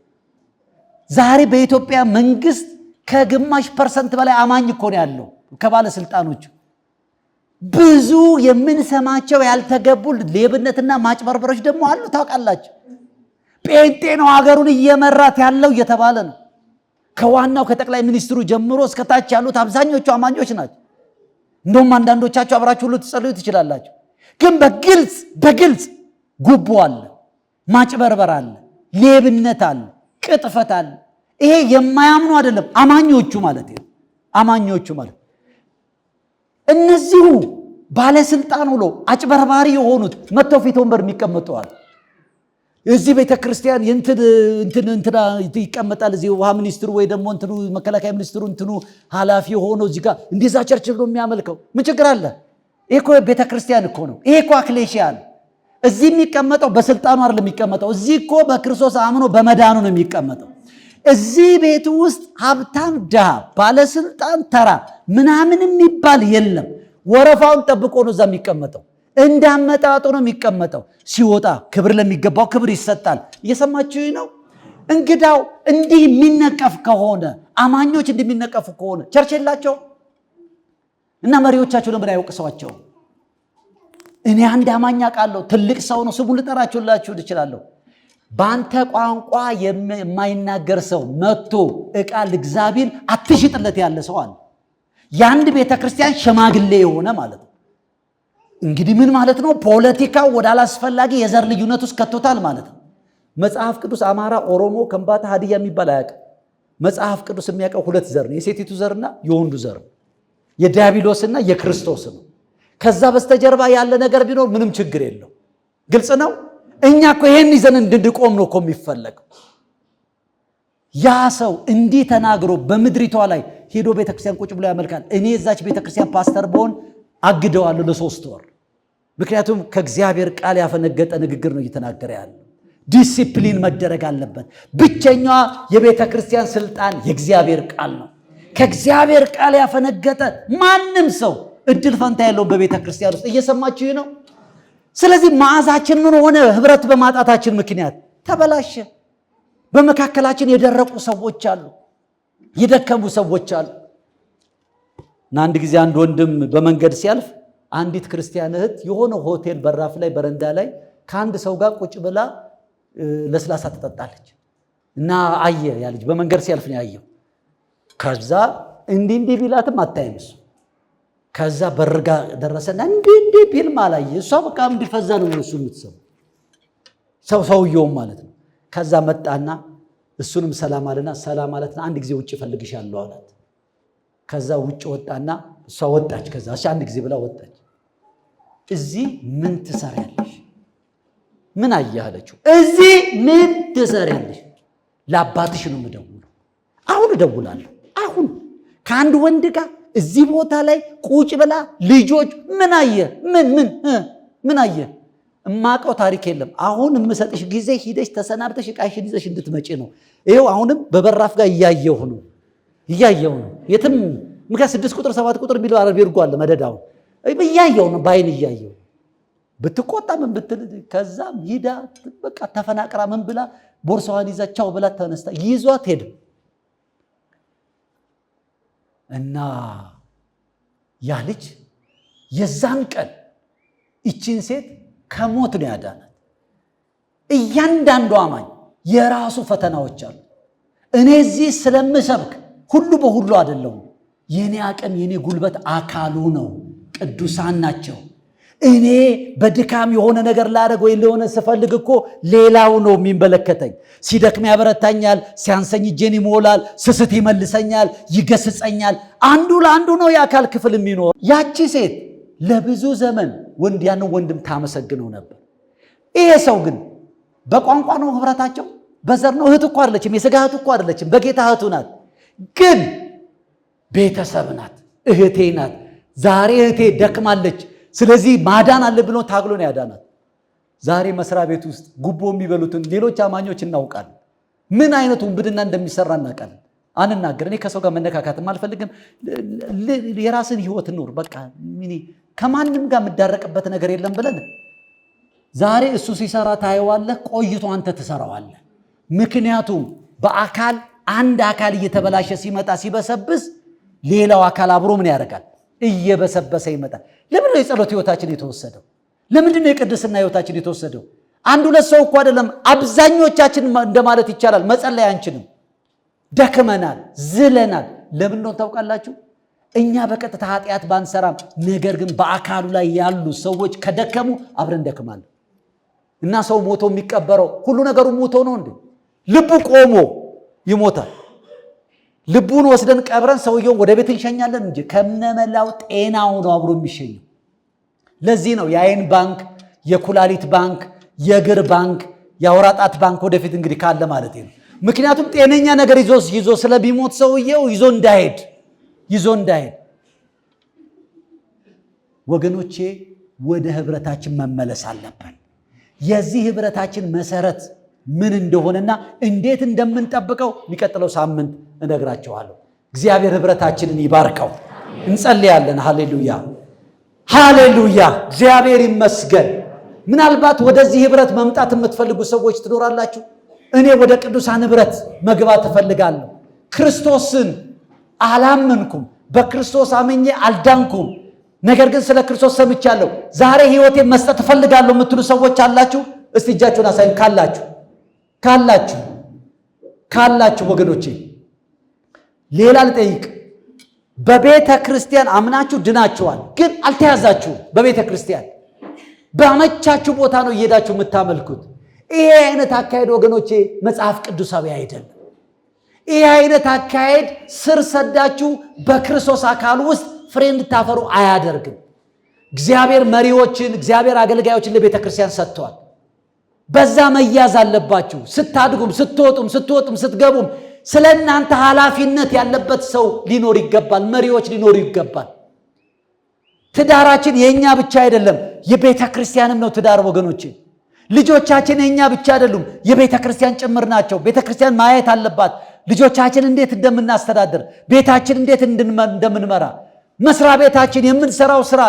Speaker 1: ዛሬ በኢትዮጵያ መንግስት ከግማሽ % በላይ አማኝ እኮ ነው ያለው ከባለስልጣኖቹ። ብዙ የምንሰማቸው ያልተገቡ ሌብነትና ማጭበርበሮች ደግሞ አሉ። ታውቃላችሁ፣ ጴንጤ ነው ሀገሩን እየመራት ያለው እየተባለ ነው። ከዋናው ከጠቅላይ ሚኒስትሩ ጀምሮ እስከታች ያሉት አብዛኞቹ አማኞች ናቸው። እንደውም አንዳንዶቻችሁ አብራችሁ ሁሉ ትጸልዩ ትችላላችሁ። ግን በግልጽ ጉቦ አለ፣ ማጭበርበር አለ፣ ሌብነት አለ፣ ቅጥፈት አለ። ይሄ የማያምኑ አይደለም አማኞቹ ማለት ነው። አማኞቹ ማለት እነዚሁ ባለስልጣን ሁሉ አጭበርባሪ የሆኑት መጥተው ፊት ወንበር የሚቀመጡዋል። እዚህ ቤተክርስቲያን እንትና ይቀመጣል። እዚህ ውሃ ሚኒስትሩ ወይ ደግሞ እንትኑ መከላከያ ሚኒስትሩ እንትኑ ኃላፊ ሆኖ እዚህ ጋር እንደዛ ቸርች ብሎ የሚያመልከው ምን ችግር አለ? ይሄ እኮ ቤተክርስቲያን እኮ ነው። ይሄ እኮ አክሌሽያ ነው። እዚህ የሚቀመጠው በስልጣኑ አይደለም የሚቀመጠው። እዚህ እኮ በክርስቶስ አምኖ በመዳኑ ነው የሚቀመጠው። እዚህ ቤት ውስጥ ሀብታም ድሃ፣ ባለስልጣን ተራ ምናምን የሚባል የለም። ወረፋውን ጠብቆ ነው እዛ የሚቀመጠው። እንዳመጣጡ ነው የሚቀመጠው። ሲወጣ ክብር ለሚገባው ክብር ይሰጣል። እየሰማችሁ ነው? እንግዳው እንዲህ የሚነቀፍ ከሆነ አማኞች እንደሚነቀፉ ከሆነ ቸርች የላቸው እና መሪዎቻቸው ለምን አይወቅሷቸው? እኔ አንድ አማኝ አውቃለሁ፣ ትልቅ ሰው ነው፣ ስሙን ልጠራችሁላችሁ እችላለሁ። በአንተ ቋንቋ የማይናገር ሰው መጥቶ ዕቃ ልግዛ ቢል አትሽጥለት ያለ ሰው አለ። የአንድ ቤተክርስቲያን ሽማግሌ የሆነ ማለት ነው። እንግዲህ ምን ማለት ነው? ፖለቲካው ወደ አላስፈላጊ የዘር ልዩነት ውስጥ ከቶታል ማለት ነው። መጽሐፍ ቅዱስ አማራ፣ ኦሮሞ፣ ከምባታ፣ ሀዲያ የሚባል አያውቅም። መጽሐፍ ቅዱስ የሚያውቀው 2 ዘር ነው፣ የሴቲቱ ዘርና የወንዱ ዘር ነው፣ የዲያብሎስና የክርስቶስ ነው። ከዛ በስተጀርባ ያለ ነገር ቢኖር ምንም ችግር የለው። ግልጽ ነው። እኛ እኮ ይሄን ይዘን እንድንቆም ነው እኮ የሚፈለገው። ያ ሰው እንዲህ ተናግሮ በምድሪቷ ላይ ሄዶ ቤተክርስቲያን ቁጭ ብሎ ያመልካል። እኔ እዛች ቤተክርስቲያን ፓስተር በሆን አግደዋለሁ ለ3 ወር። ምክንያቱም ከእግዚአብሔር ቃል ያፈነገጠ ንግግር ነው እየተናገረ ያለ። ዲሲፕሊን መደረግ አለበት። ብቸኛዋ የቤተ ክርስቲያን ስልጣን የእግዚአብሔር ቃል ነው። ከእግዚአብሔር ቃል ያፈነገጠ ማንም ሰው እድል ፈንታ ያለውን በቤተ ክርስቲያን ውስጥ እየሰማችሁ ነው። ስለዚህ መዓዛችን ምን ሆነ? ህብረት በማጣታችን ምክንያት ተበላሸ። በመካከላችን የደረቁ ሰዎች አሉ፣ የደከሙ ሰዎች አሉ። እና አንድ ጊዜ አንድ ወንድም በመንገድ ሲያልፍ አንዲት ክርስቲያን እህት የሆነ ሆቴል በራፍ ላይ በረንዳ ላይ ከአንድ ሰው ጋር ቁጭ ብላ ለስላሳ ትጠጣለች። እና አየ፣ ያ ልጅ በመንገድ ሲያልፍ ነው ያየው። ከዛ እንዲህ ቢላትም አታይም እሱ። ከዛ በርጋ ደረሰና እንዲህ ቢልም አላየ። እሷ በቃ እንዲፈዛ ነው እሱ የምትሰማው ሰውየውም ማለት ነው። ከዛ መጣና እሱንም ሰላም አለና ሰላም አለትና አንድ ጊዜ ውጭ ፈልግሻለሁ አላት። ከዛ ውጭ ወጣና እሷ ወጣች። ከዛ እሺ አንድ ጊዜ ብላ ወጣች። እዚህ ምን ትሰሪያለሽ? ምን አየህ አለችው። እዚህ ምን ትሰሪያለሽ? ለአባትሽ ነው የምደውለው። አሁን እደውላለሁ። አሁን ከአንድ ወንድ ጋር እዚህ ቦታ ላይ ቁጭ ብላ ልጆች ምን አየህ? ምን አየህ? እማቀው ታሪክ የለም። አሁን የምሰጥሽ ጊዜ ሂደሽ ተሰናብተሽ ዕቃሽን ይዘሽ እንድትመጪ ነው። ይኸው አሁንም በበራፍ ጋር እያየሁ ነው። የትም ምክንያት 6 ቁጥር 7 ቁጥር የሚለው አረብ ይርጓል መደዳው እያየሁ ነው። ባይን እያየሁ ብትቆጣ ምን ብትል ከዛም ሂዳ በቃ ተፈናቅራ ምን ብላ ቦርሳዋን ይዛ ቻው ብላ ተነስታ ይዟት ሄደ እና ያ ልጅ የዛን ቀን እቺን ሴት ከሞት ነው ያዳናት። እያንዳንዱ አማኝ የራሱ ፈተናዎች አሉ። እኔ እዚህ ስለምሰብክ ሁሉ በሁሉ አይደለሁም። የኔ አቅም የኔ ጉልበት አካሉ ነው። ቅዱሳን ናቸው። እኔ በድካም የሆነ ነገር ላደርግ ወይ ለሆነ ስፈልግ እኮ ሌላው ነው የሚመለከተኝ። ሲደክም ያበረታኛል፣ ሲያንሰኝ እጄን ይሞላል፣ ስስት ይመልሰኛል፣ ይገስጸኛል። አንዱ ለአንዱ ነው የአካል ክፍል የሚኖር። ያቺ ሴት ለብዙ ዘመን ያንን ወንድም ታመሰግነው ነበር። ይሄ ሰው ግን በቋንቋ ነው ህብረታቸው፣ በዘር ነው። እህት እኮ አይደለችም፣ የሥጋ እህት እኮ አይደለችም፣ በጌታ እህቱ ናት። ግን ቤተሰብ ናት፣ እህቴ ናት። ዛሬ እህቴ ደክማለች፣ ስለዚህ ማዳን አለ ብሎ ታግሎ ነው ያዳናት። ዛሬ መስሪያ ቤት ውስጥ ጉቦ የሚበሉትን ሌሎች አማኞች እናውቃለን። ምን አይነቱ ውንብድና እንደሚሰራ እናውቃለን። አንናገር። እኔ ከሰው ጋር መነካካትም አልፈልግም። የራስን ህይወት ኑር። በቃ ከማንም ጋር የምዳረቅበት ነገር የለም ብለን ዛሬ እሱ ሲሰራ ታየዋለህ፣ ቆይቶ አንተ ትሰራዋለህ። ምክንያቱም በአካል አንድ አካል እየተበላሸ ሲመጣ ሲበሰብስ፣ ሌላው አካል አብሮ ምን ያደርጋል? እየበሰበሰ ይመጣል። ለምን ነው የጸሎት ህይወታችን የተወሰደው? ለምንድን ነው የቅድስና ህይወታችን የተወሰደው? አንድ ሁለት ሰው እኮ አይደለም፣ አብዛኞቻችን እንደማለት ይቻላል መጸለይ አንችልም። ደክመናል፣ ዝለናል። ለምን ነው ታውቃላችሁ? እኛ በቀጥታ ኃጢአት ባንሰራም፣ ነገር ግን በአካሉ ላይ ያሉ ሰዎች ከደከሙ አብረን ደክማለን። እና ሰው ሞቶ የሚቀበረው ሁሉ ነገሩ ሞቶ ነው እንዴ? ልቡ ቆሞ ይሞታል። ልቡን ወስደን ቀብረን ሰውየውን ወደ ቤት እንሸኛለን እንጂ ከነመላው ጤናው ነው አብሮ የሚሸኘው። ለዚህ ነው የአይን ባንክ፣ የኩላሊት ባንክ፣ የእግር ባንክ፣ የአውራጣት ባንክ ወደፊት እንግዲህ ካለ ማለት ነው። ምክንያቱም ጤነኛ ነገር ይዞ ስለሚሞት ሰውየው ይዞ እንዳይሄድ ወገኖቼ፣ ወደ ህብረታችን መመለስ አለብን። የዚህ ህብረታችን መሰረት ምን እንደሆነና እንዴት እንደምንጠብቀው የሚቀጥለው ሳምንት እነግራቸዋለሁ። እግዚአብሔር ህብረታችንን ይባርከው። እንጸልያለን። ሃሌሉያ ሃሌሉያ፣ እግዚአብሔር ይመስገን። ምናልባት ወደዚህ ህብረት መምጣት የምትፈልጉ ሰዎች ትኖራላችሁ። እኔ ወደ ቅዱሳን ህብረት መግባት እፈልጋለሁ። ክርስቶስን አላመንኩም፣ በክርስቶስ አምኜ አልዳንኩም፣ ነገር ግን ስለ ክርስቶስ ሰምቻለሁ፣ ዛሬ ህይወቴን መስጠት እፈልጋለሁ የምትሉ ሰዎች አላችሁ? እስቲ እጃችሁን አሳዩን። ካላችሁ ወገኖቼ፣ ሌላ ልጠይቅ። በቤተ ክርስቲያን አምናችሁ ድናችኋል፣ ግን አልተያዛችሁም። በቤተ ክርስቲያን በአመቻችሁ ቦታ ነው እየሄዳችሁ የምታመልኩት። ይሄ አይነት አካሄድ ወገኖቼ መጽሐፍ ቅዱሳዊ አይደለም። ይሄ አይነት አካሄድ ስር ሰዳችሁ በክርስቶስ አካል ውስጥ ፍሬ እንድታፈሩ አያደርግም። እግዚአብሔር መሪዎችን፣ እግዚአብሔር አገልጋዮችን ለቤተ ክርስቲያን ሰጥተዋል። በዛ መያዝ አለባችሁ። ስታድጉም፣ ስትወጡም፣ ስትገቡም ስለ እናንተ ኃላፊነት ያለበት ሰው ሊኖር ይገባል። መሪዎች ሊኖሩ ይገባል። ትዳራችን የኛ ብቻ አይደለም፣ የቤተ ክርስቲያንም ነው ትዳር ወገኖቼ። ልጆቻችን የኛ ብቻ አይደሉም፣ የቤተ ክርስቲያን ጭምር ናቸው። ቤተ ክርስቲያን ማየት አለባት ልጆቻችን እንዴት እንደምናስተዳድር፣ ቤታችን እንዴት እንደምንመራ፣ መስሪያ ቤታችን የምንሰራው ስራ፣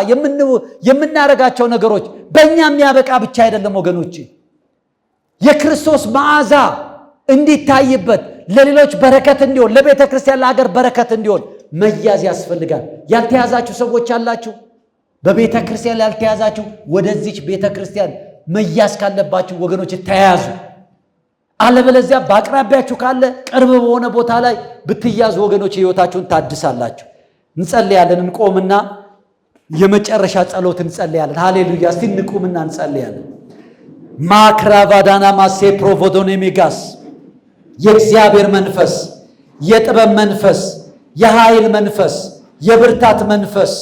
Speaker 1: የምናረጋቸው ነገሮች በእኛ የሚያበቃ ብቻ አይደለም ወገኖቼ። የክርስቶስ መዓዛ እንዲታይበት፣ ለሌሎች በረከት እንዲሆን፣ ለቤተ ክርስቲያን ለሀገር በረከት እንዲሆን መያዝ ያስፈልጋል። ያልተያዛችሁ ሰዎች አላችሁ። በቤተ ክርስቲያን ያልተያዛችሁ ወደዚች ቤተ ክርስቲያን መያዝ ካለባችሁ ወገኖች ተያዙ። አለበለዚያ በአቅራቢያችሁ ካለ ቅርብ በሆነ ቦታ ላይ ብትያዙ ወገኖች ህይወታችሁን ታድሳላችሁ። እንጸልያለን። እንቆምና የመጨረሻ ጸሎት እንጸልያለን። ሃሌሉያ። እስቲ እንቁምና እንጸልያለን። ማክራቫዳና ማሴ ፕሮቮዶኔሚጋስ የእግዚአብሔር መንፈስ፣ የጥበብ መንፈስ፣ የኃይል መንፈስ፣ የብርታት መንፈስ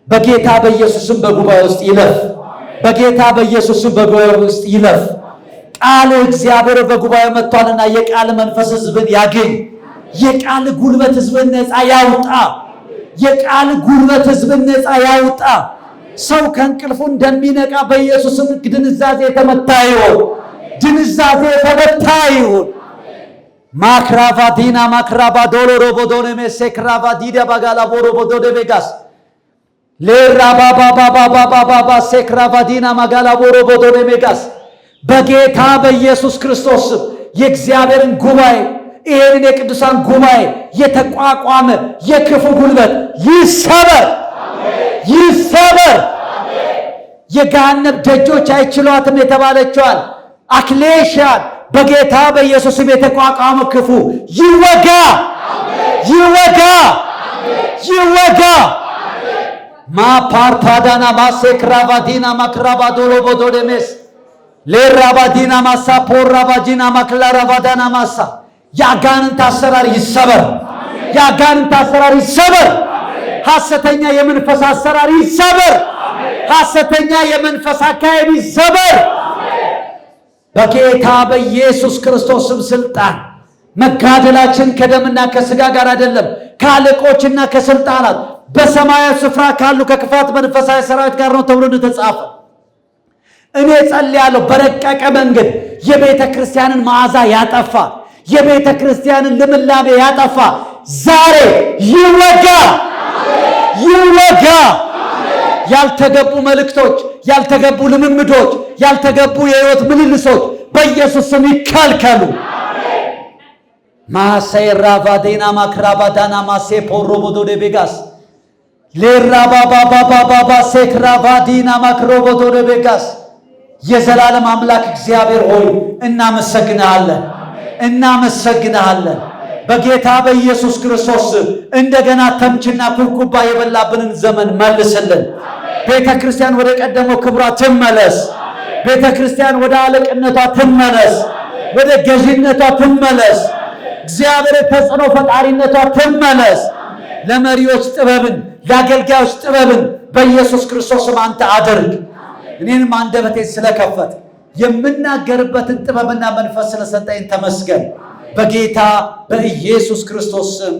Speaker 1: በጌታ በኢየሱስም በጉባኤ ውስጥ ይለፍ። በጌታ በኢየሱስም በጉባኤ ውስጥ ይለፍ። ቃል እግዚአብሔር በጉባኤ መጥቷልና የቃል መንፈስ ህዝብን ያገኝ። የቃል ጉልበት ህዝብን ነፃ ያውጣ። የቃል ጉልበት ህዝብን ነፃ ያውጣ። ሰው ከእንቅልፉ እንደሚነቃ በኢየሱስም ድንዛዜ የተመታ ይሁን። ድንዛዜ የተመታ ይሁን። ማክራቫዲና ማክራባዶሎ ሮቦዶኔ ሜሴክራቫዲዳ ባጋላ ቦሮቦዶዴ ቤጋስ ሌራባባባባባባባ ሴክራቫዲና ማጋላ ቦሮቦዶኔ ሜጋስ በጌታ በኢየሱስ ክርስቶስ የእግዚአብሔርን ጉባኤ፣ ይሄንን የቅዱሳን ጉባኤ የተቋቋመ የክፉ ጉልበት ይሰበር፣ ይሰበር። የገሃነም ደጆች አይችሏትም የተባለችዋል አክሌሻን በጌታ በኢየሱስም የተቋቋመ ክፉ ይወጋ፣ ይወጋ፣ ይወጋ። ማፓርታዳና ማሴክራቫዲና ማክራባዶሎ ቦዶዴሜስ ሌራባዲና ማሳ ፖራባጂና ማክላራባዳና ማሳ የአጋንንት አሰራር ይሰበር፣ የአጋንንት አሰራር ይሰበር። ሐሰተኛ የመንፈስ አሰራር ይሰበር፣ ሐሰተኛ የመንፈስ አካሄድ ይሰበር። በጌታ በኢየሱስ ክርስቶስ ስልጣን መጋደላችን ከደምና ከስጋ ጋር አይደለም፣ ከአለቆችና ከስልጣናት በሰማያዊ ስፍራ ካሉ ከክፋት መንፈሳዊ ሰራዊት ጋር ነው ተብሎ እንደተጻፈ እኔ ጸልያለሁ። በረቀቀ መንገድ የቤተ ክርስቲያንን መዓዛ ያጠፋ፣ የቤተ ክርስቲያንን ልምላሜ ያጠፋ ዛሬ ይወጋ ይወጋ። ያልተገቡ መልእክቶች፣ ያልተገቡ ልምምዶች፣ ያልተገቡ የህይወት ምልልሶች በኢየሱስ ስም ይከልከሉ። ማሰራባዴና ማክራባዳና ማሴፖሮቦዶ ደቤጋስ ለራባባባባባ ሴክራባዲና ማክሮቦዶ ደቤጋስ የዘላለም አምላክ እግዚአብሔር ሆይ እናመሰግናለን፣ እናመሰግናለን። በጌታ በኢየሱስ ክርስቶስ እንደገና ተምችና ኩርኩባ የበላብንን ዘመን መልስልን። ቤተ ክርስቲያን ወደ ቀደመው ክብሯ ትመለስ። ቤተ ክርስቲያን ወደ አለቅነቷ ትመለስ፣ ወደ ገዢነቷ ትመለስ። እግዚአብሔር ተጽዕኖ ፈጣሪነቷ ትመለስ። ለመሪዎች ጥበብን፣ ለአገልጋዮች ጥበብን በኢየሱስ ክርስቶስም አንተ አድርግ። እኔንም አንደበቴን ስለከፈት የምናገርበትን ጥበብና መንፈስ ስለሰጠኝ ተመስገን። በጌታ በኢየሱስ ክርስቶስ ስም